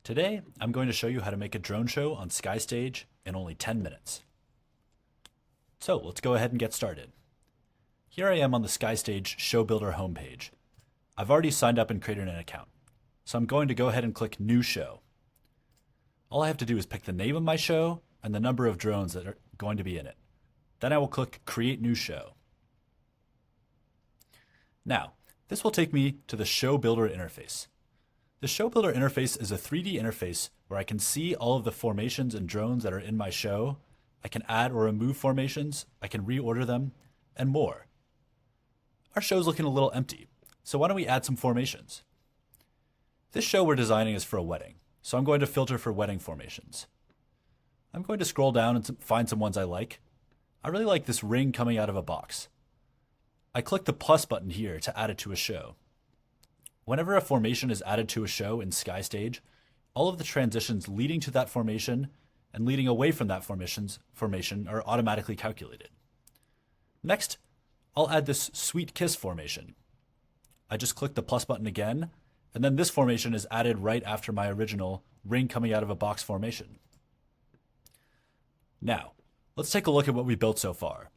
Today, I'm going to show you how to make a drone show on SkyStage in only 10 minutes. So let's go ahead and get started. Here I am on the SkyStage Show Builder homepage. I've already signed up and created an account, so I'm going to go ahead and click New Show. All I have to do is pick the name of my show and the number of drones that are going to be in it. Then I will click Create New Show. Now, this will take me to the Show Builder interface. The Show Builder interface is a 3D interface where I can see all of the formations and drones that are in my show. I can add or remove formations, I can reorder them, and more. Our show's looking a little empty, so why don't we add some formations? This show we're designing is for a wedding, so I'm going to filter for wedding formations. I'm going to scroll down and find some ones I like. I really like this ring coming out of a box. I click the plus button here to add it to a show. Whenever a formation is added to a show in SkyStage, all of the transitions leading to that formation and leading away from that formation are automatically calculated. Next, I'll add this Sweet Kiss formation. I just click the plus button again, and then this formation is added right after my original ring coming out of a box formation. Now, let's take a look at what we built so far.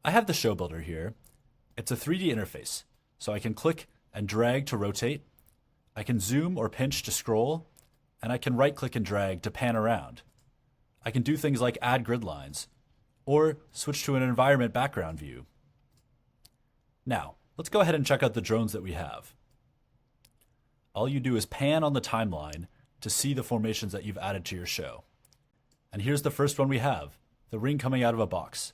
I have the show builder here. It's a 3D interface, so I can click and drag to rotate. I can zoom or pinch to scroll, and I can right click and drag to pan around. I can do things like add grid lines, or switch to an environment background view. Now, let's go ahead and check out the drones that we have. All you do is pan on the timeline to see the formations that you've added to your show. And here's the first one we have, the ring coming out of a box.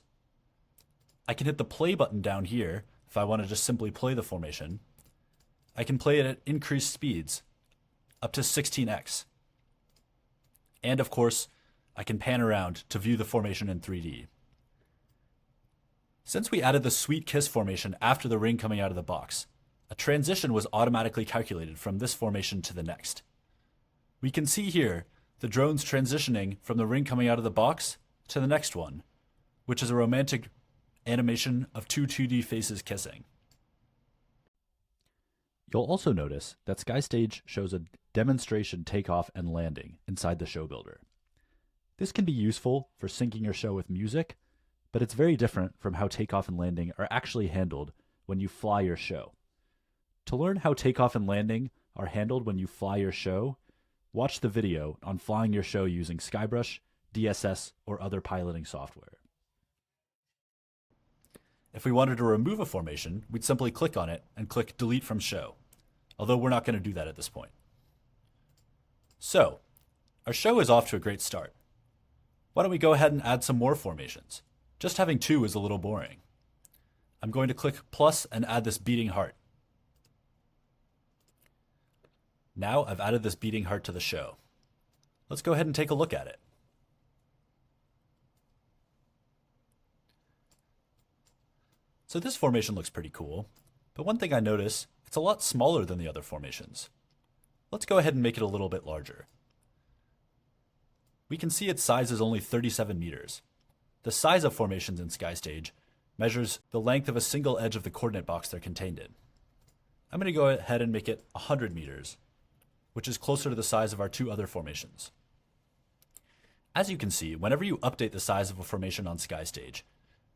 I can hit the play button down here if I want to just simply play the formation. I can play it at increased speeds, up to 16x. And of course, I can pan around to view the formation in 3D. Since we added the Sweet Kiss formation after the ring coming out of the box, a transition was automatically calculated from this formation to the next. We can see here the drones transitioning from the ring coming out of the box to the next one, which is a romantic animation of two 2D faces kissing. You'll also notice that SkyStage shows a demonstration takeoff and landing inside the show builder. This can be useful for syncing your show with music, but it's very different from how takeoff and landing are actually handled when you fly your show. To learn how takeoff and landing are handled when you fly your show, watch the video on flying your show using SkyBrush, DSS, or other piloting software. If we wanted to remove a formation, we'd simply click on it and click Delete from Show, although we're not going to do that at this point. So, our show is off to a great start. Why don't we go ahead and add some more formations? Just having two is a little boring. I'm going to click plus and add this beating heart. Now I've added this beating heart to the show. Let's go ahead and take a look at it. So this formation looks pretty cool, but one thing I notice, it's a lot smaller than the other formations. Let's go ahead and make it a little bit larger. We can see its size is only 37 meters. The size of formations in SkyStage measures the length of a single edge of the coordinate box they're contained in. I'm going to go ahead and make it 100 meters, which is closer to the size of our two other formations. As you can see, whenever you update the size of a formation on SkyStage,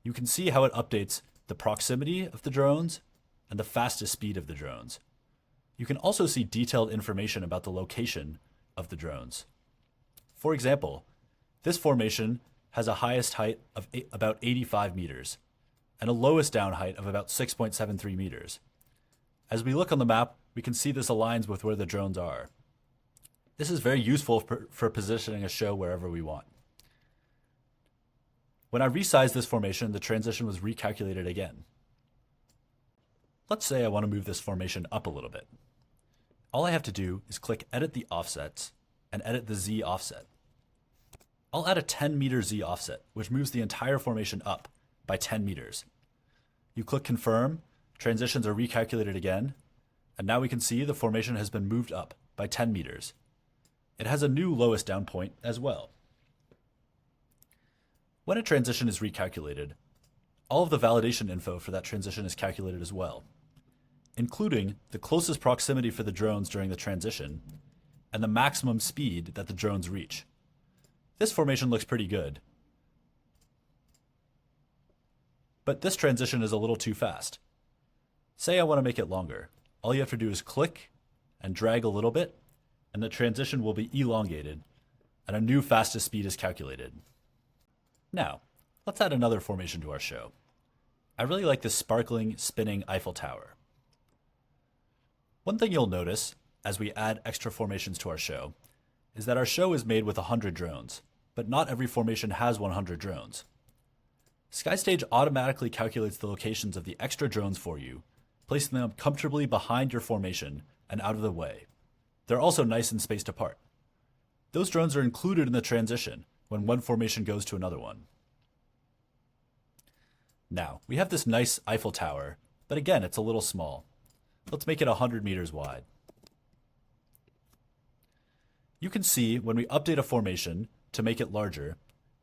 you can see how it updates the proximity of the drones and the fastest speed of the drones. You can also see detailed information about the location of the drones. For example, this formation has a highest height of about 85 meters and a lowest down height of about 6.73 meters. As we look on the map, we can see this aligns with where the drones are. This is very useful for positioning a show wherever we want. When I resized this formation, the transition was recalculated again. Let's say I want to move this formation up a little bit. All I have to do is click Edit the Offsets and edit the Z offset. I'll add a 10 meter Z offset, which moves the entire formation up by 10 meters. You click Confirm, transitions are recalculated again, and now we can see the formation has been moved up by 10 meters. It has a new lowest down point as well. When a transition is recalculated, all of the validation info for that transition is calculated as well, including the closest proximity for the drones during the transition, and the maximum speed that the drones reach. This formation looks pretty good. But this transition is a little too fast. Say I want to make it longer. All you have to do is click and drag a little bit, and the transition will be elongated, and a new fastest speed is calculated. Now, let's add another formation to our show. I really like this sparkling, spinning Eiffel Tower. One thing you'll notice as we add extra formations to our show is that our show is made with 100 drones, but not every formation has 100 drones. SkyStage automatically calculates the locations of the extra drones for you, placing them comfortably behind your formation and out of the way. They're also nice and spaced apart. Those drones are included in the transition when one formation goes to another one. Now, we have this nice Eiffel Tower, but again, it's a little small. Let's make it 100 meters wide. You can see when we update a formation to make it larger,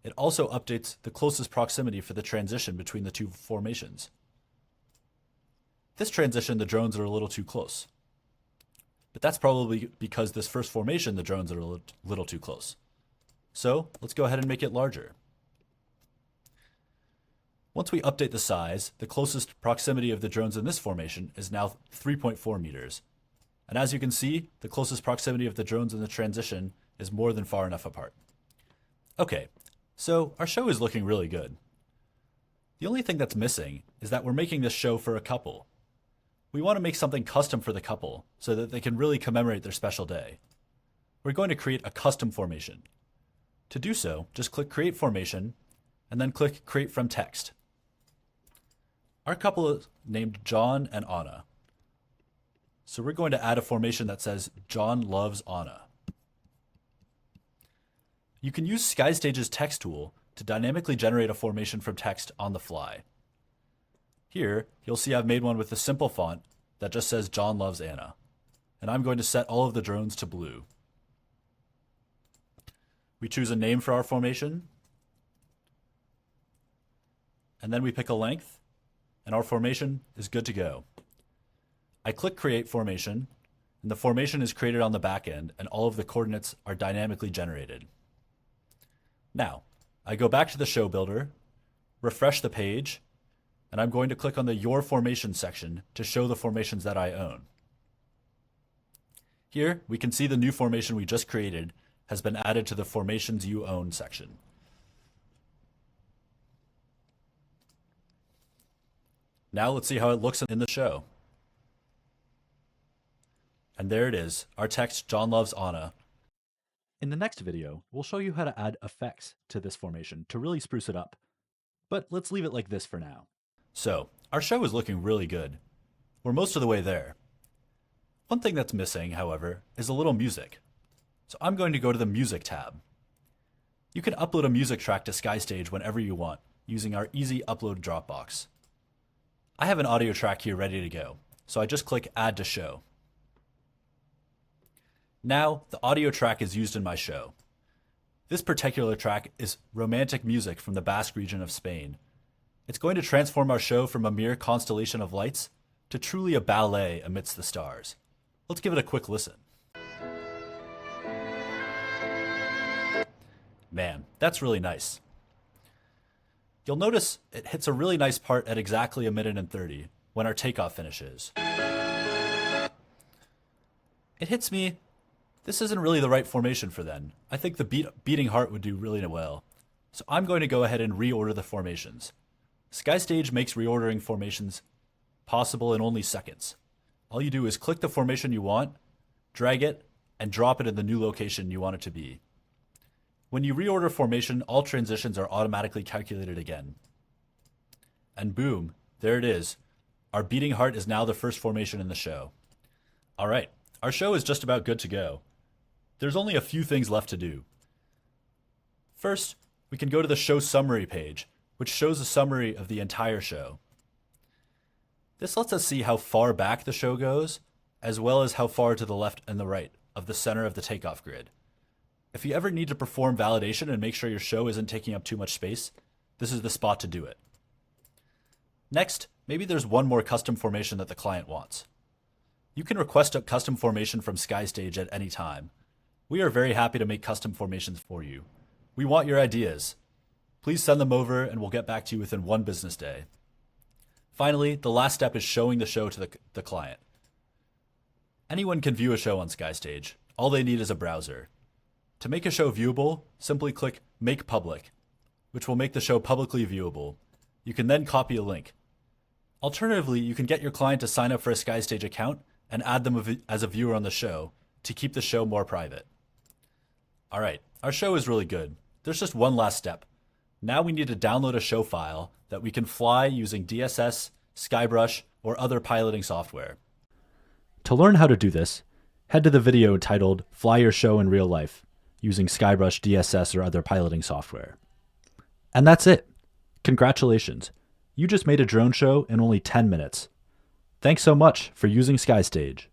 it also updates the closest proximity for the transition between the two formations. This transition, the drones are a little too close. But that's probably because this first formation, the drones are a little too close. So let's go ahead and make it larger. Once we update the size, the closest proximity of the drones in this formation is now 3.4 meters. And as you can see, the closest proximity of the drones in the transition is more than far enough apart. Okay, so our show is looking really good. The only thing that's missing is that we're making this show for a couple. We want to make something custom for the couple so that they can really commemorate their special day. We're going to create a custom formation. To do so, just click Create Formation and then click Create from Text. Our couple is named John and Anna. So we're going to add a formation that says John loves Anna. You can use SkyStage's text tool to dynamically generate a formation from text on the fly. Here, you'll see I've made one with a simple font that just says John loves Anna. And I'm going to set all of the drones to blue. We choose a name for our formation. And then we pick a length, and our formation is good to go. I click Create Formation, and the formation is created on the back end, and all of the coordinates are dynamically generated. Now, I go back to the show builder, refresh the page, and I'm going to click on the Your Formation section to show the formations that I own. Here, we can see the new formation we just created has been added to the Formations You Own section. Now let's see how it looks in the show. And there it is, our text, John loves Anna. In the next video, we'll show you how to add effects to this formation to really spruce it up. But let's leave it like this for now. So, our show is looking really good. We're most of the way there. One thing that's missing, however, is a little music. So I'm going to go to the Music tab. You can upload a music track to SkyStage whenever you want, using our easy upload Dropbox. I have an audio track here ready to go, so I just click Add to Show. Now, the audio track is used in my show. This particular track is romantic music from the Basque region of Spain. It's going to transform our show from a mere constellation of lights to truly a ballet amidst the stars. Let's give it a quick listen. Man, that's really nice. You'll notice it hits a really nice part at exactly 1:30 when our takeoff finishes. It hits me, this isn't really the right formation for then. I think the beating heart would do really well. So I'm going to go ahead and reorder the formations. SkyStage makes reordering formations possible in only seconds. All you do is click the formation you want, drag it, and drop it in the new location you want it to be. When you reorder formation, all transitions are automatically calculated again. And boom, there it is. Our beating heart is now the first formation in the show. All right, our show is just about good to go. There's only a few things left to do. First, we can go to the show summary page, which shows a summary of the entire show. This lets us see how far back the show goes, as well as how far to the left and the right of the center of the takeoff grid. If you ever need to perform validation and make sure your show isn't taking up too much space, this is the spot to do it. Next, maybe there's one more custom formation that the client wants. You can request a custom formation from SkyStage at any time. We are very happy to make custom formations for you. We want your ideas. Please send them over and we'll get back to you within 1 business day. Finally, the last step is showing the show to the client. Anyone can view a show on SkyStage. All they need is a browser. To make a show viewable, simply click Make Public, which will make the show publicly viewable. You can then copy a link. Alternatively, you can get your client to sign up for a SkyStage account and add them as a viewer on the show to keep the show more private. All right, our show is really good. There's just one last step. Now we need to download a show file that we can fly using DSS, SkyBrush, or other piloting software. To learn how to do this, head to the video titled Fly Your Show in Real Life using SkyBrush, DSS, or other piloting software. And that's it. Congratulations. You just made a drone show in only 10 minutes. Thanks so much for using SkyStage.